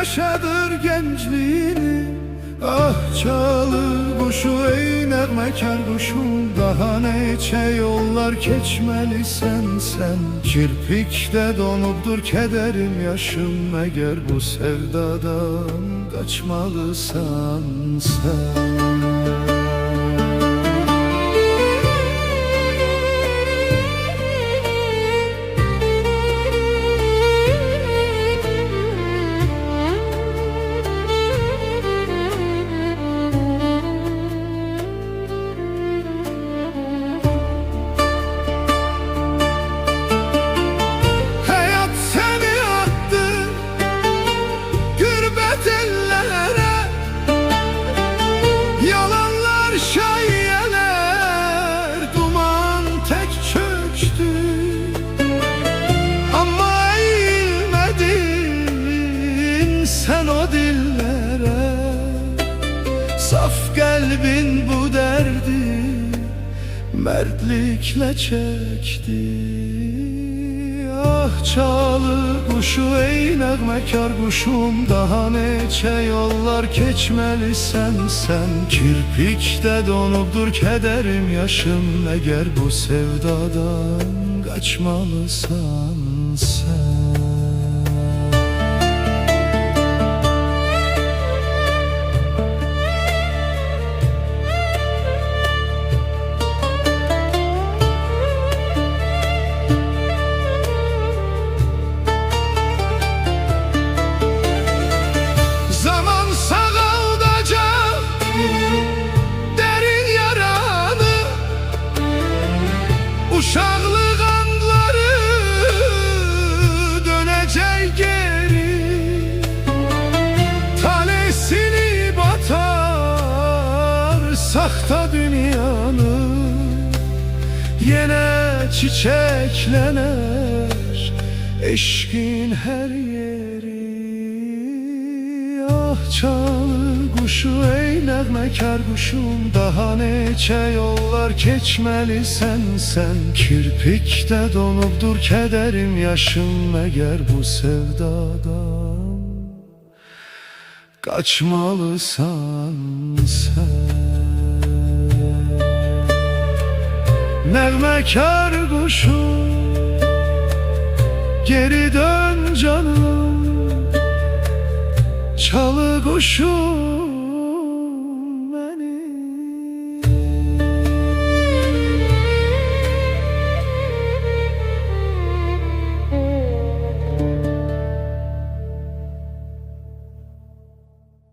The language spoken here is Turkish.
yaşadır gençliğini. Ah çalı kuşu ey nəğməkar kuşum, daha neçə yollar keçməlisən sen. Kirpikdə donubdur kederim yaşım, məgər bu sevdadan kaçmalısan sen. Sen o dillere, saf kalbin bu derdi mertlikle çekti. Ah çalı kuşu ey nəğməkar kuşum, daha neçə yollar keçməlisən sen. Kirpikdə donubdur kederim yaşım, əgər bu sevdadan kaçmalısan sen. Uşaqlıq anları dönecek geri, talesini batar saxta dünyanın. Yine çiçeklenir eşkin her yeri. Ah çalı kuşu ey nəğməkar kuşum, daha neçə yollar keçməlisən sen. Kirpikdə donubdur kederim yaşım, əgər bu sevdadan kaçmalısan sen. Nəğməkar kuşum, geri dön canım. Çalı kuşum,